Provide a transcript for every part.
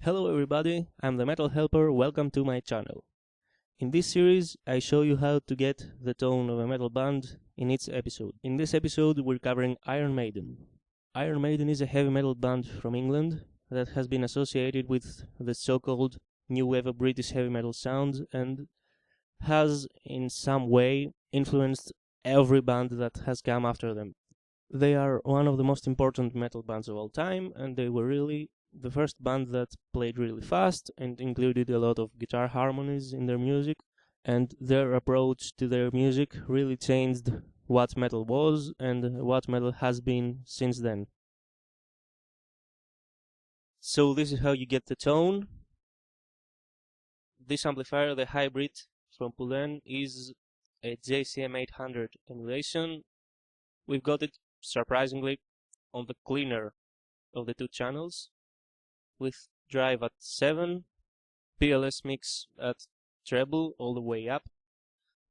Hello everybody, I'm the Metal Helper, welcome to my channel. In this series, I show you how to get the tone of a metal band in each episode. In this episode, we're covering Iron Maiden. Iron Maiden is a heavy metal band from England that has been associated with the so-called new wave of British heavy metal sound and has, in some way, influenced every band that has come after them. They are one of the most important metal bands of all time, and they were really the first band that played really fast and included a lot of guitar harmonies in their music, and their approach to their music really changed what metal was and what metal has been since then. So this is how you get the tone. This amplifier, the HyBrit from PLS, is a JCM 800 emulation. We've got it, surprisingly, on the cleaner of the two channels, with drive at 7, PLS mix at treble all the way up.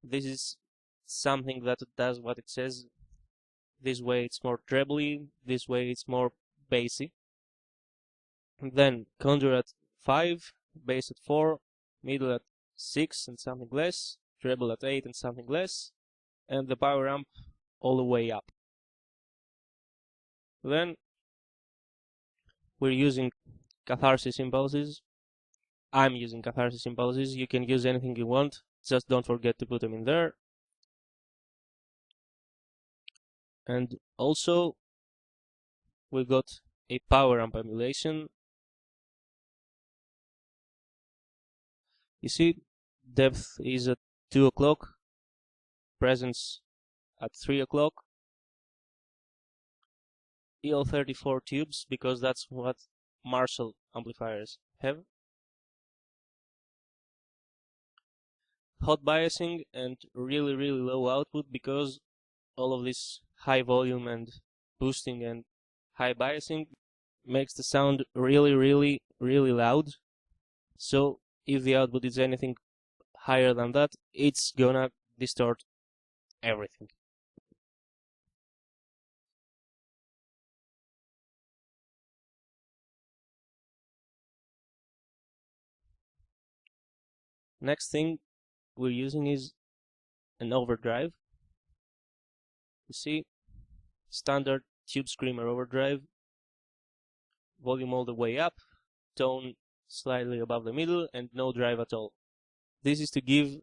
This is something that does what it says. This way it's more trebly, this way it's more bassy. And then contour at 5, bass at 4, middle at 6 and something less, treble at 8 and something less, and the Poweramp all the way up. Then we're using catharsis impulses. I'm using catharsis impulses. You can use anything you want, just don't forget to put them in there. And also, we've got a Poweramp emulation. You see, depth is at 2 o'clock, presence at 3 o'clock. EL34 tubes, because that's what Marshall amplifiers have. Hot biasing and really low output, because all of this high volume and boosting and high biasing makes the sound really loud. So if the output is anything higher than that, it's gonna distort everything. Next thing we're using is an overdrive. You see, standard tube screamer overdrive, volume all the way up, tone slightly above the middle, and no drive at all. This is to give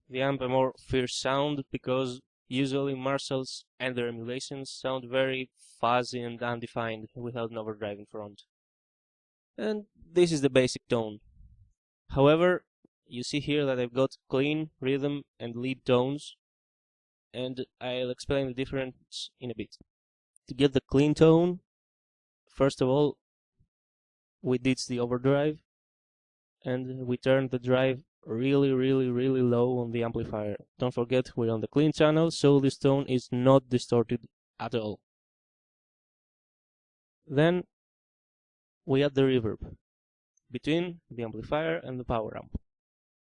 the amp a more fierce sound, because usually Marshalls and their emulations sound very fuzzy and undefined without an overdrive in front. And this is the basic tone. However, you see here that I've got clean, rhythm, and lead tones, and I'll explain the difference in a bit. To get the clean tone, first of all, we ditch the overdrive, and we turn the drive really low on the amplifier. Don't forget, we're on the clean channel, so this tone is not distorted at all. Then we add the reverb between the amplifier and the Poweramp.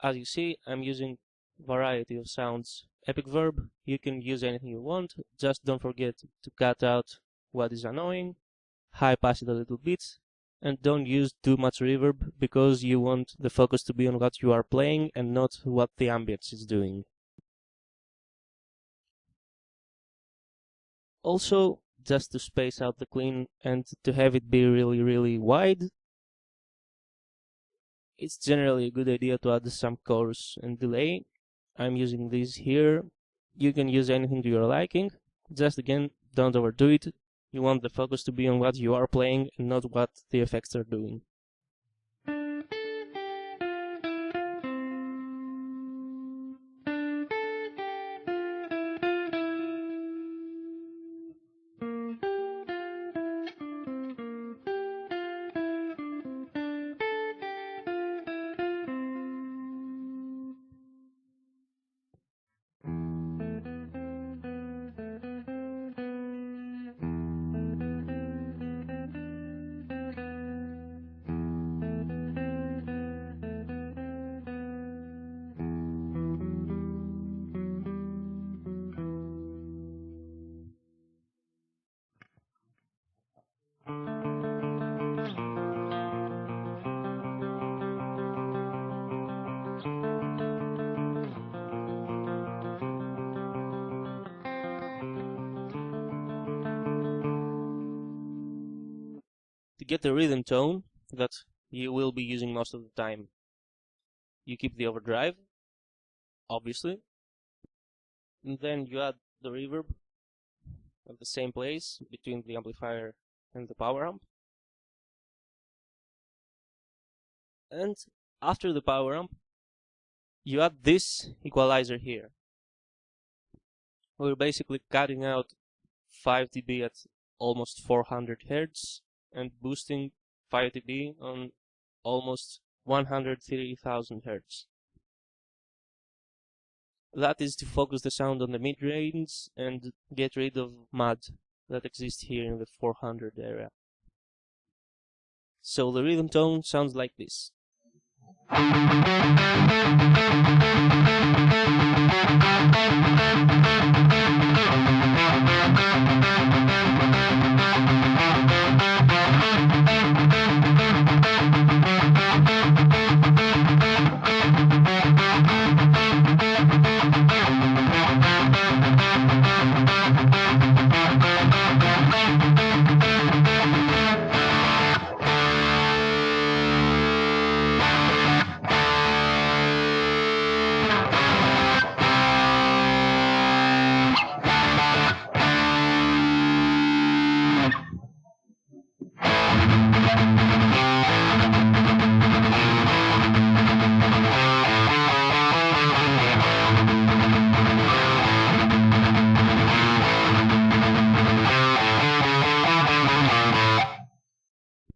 As you see, I'm using variety of sounds. epicVerb, you can use anything you want, just don't forget to cut out what is annoying, high pass it a little bit, and don't use too much reverb, because you want the focus to be on what you are playing and not what the ambience is doing. Also, just to space out the clean and to have it be really wide, it's generally a good idea to add some chorus and delay. I'm using these here. You can use anything to your liking. Just again, don't overdo it. You want the focus to be on what you are playing and not what the effects are doing. get the rhythm tone that you will be using most of the time, you keep the overdrive, obviously, and then you add the reverb at the same place between the amplifier and the Poweramp. And after the Poweramp, you add this equalizer here. We're basically cutting out 5 dB at almost 400 Hz and boosting 5 dB on almost 130,000 Hz. That is to focus the sound on the mid-range and get rid of mud that exists here in the 400 area. So the rhythm tone sounds like this.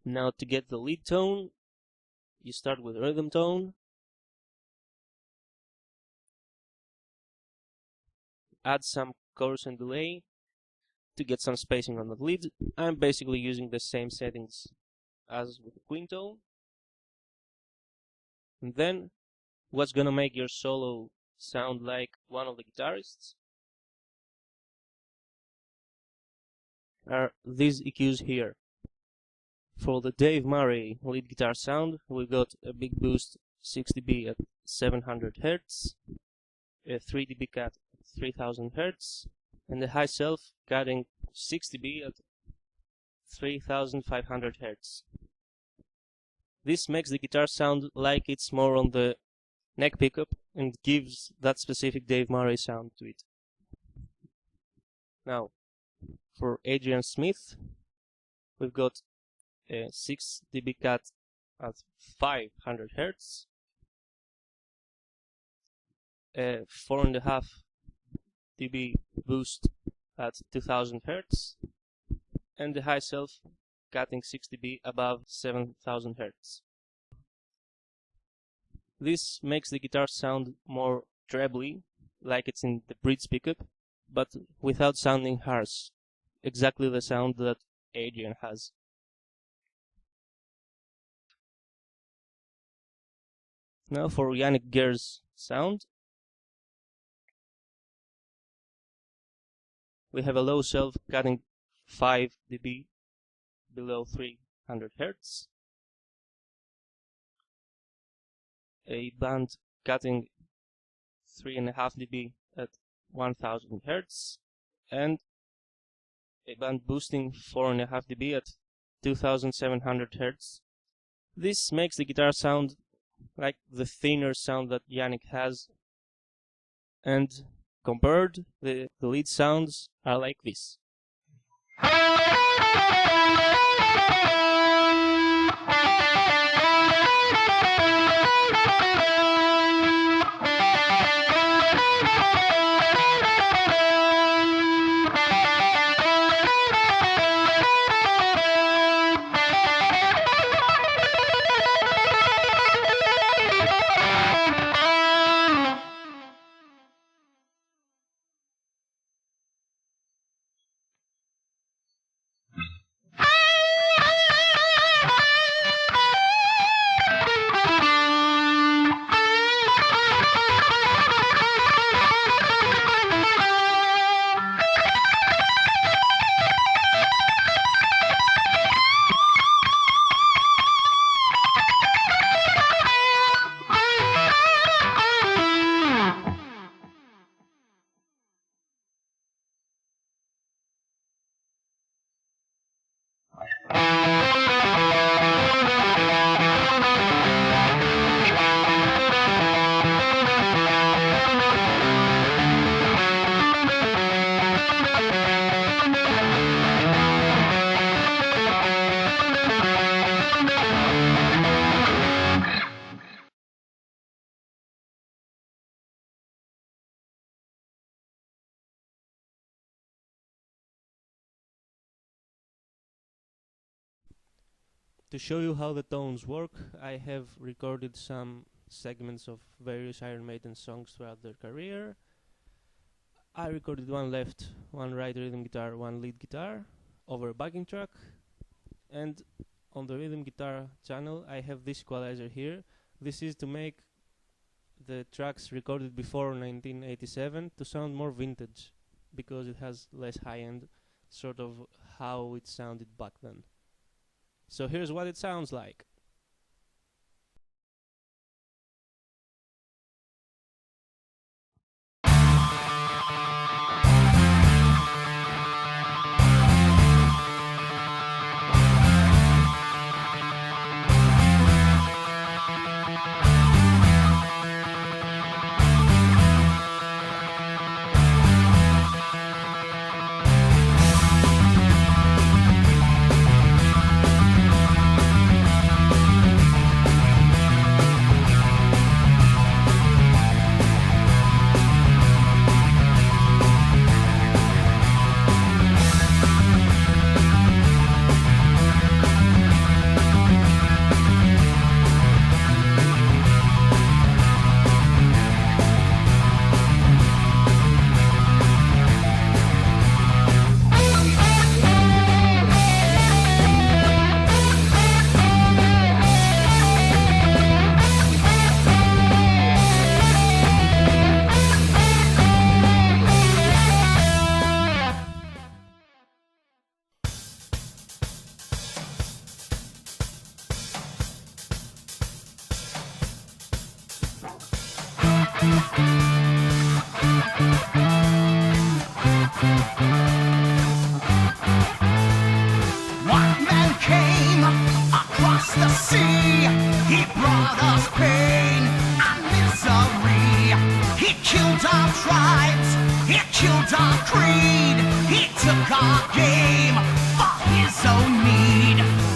Now to get the lead tone, you start with rhythm tone, add some chorus and delay to get some spacing on the lead. I'm basically using the same settings as with the queen tone. And then what's gonna make your solo sound like one of the guitarists are these EQs here. For the Dave Murray lead guitar sound, we got a big boost 6 dB at 700 Hz, a 3 dB cut at 3000 Hz, and a high self cutting 6 dB at 3500 Hz. This makes the guitar sound like it's more on the neck pickup and gives that specific Dave Murray sound to it. Now, for Adrian Smith, we've got a 6 dB cut at 500 Hz, a 4.5 dB boost at 2000 Hz, and the high self cutting 6 dB above 7000 Hz. This makes the guitar sound more trebly, like it's in the bridge pickup, but without sounding harsh. Exactly the sound that Adrian has. Now for Janick Gers sound, we have a low self cutting 5 dB below 300 Hz, a band cutting 3.5 dB at 1000 Hz, and a band boosting 4.5 dB at 2700 Hz. This makes the guitar sound like the thinner sound that Janick has, and compared, the lead sounds are like this. To show you how the tones work, I have recorded some segments of various Iron Maiden songs throughout their career. I recorded one left, one right rhythm guitar, one lead guitar over a backing track, and on the rhythm guitar channel I have this equalizer here. This is to make the tracks recorded before 1987 to sound more vintage, because it has less high-end, sort of how it sounded back then. So here's what it sounds like. One man came across the sea. He brought us pain and misery. He killed our tribes, he killed our creed. He took our game for his own need.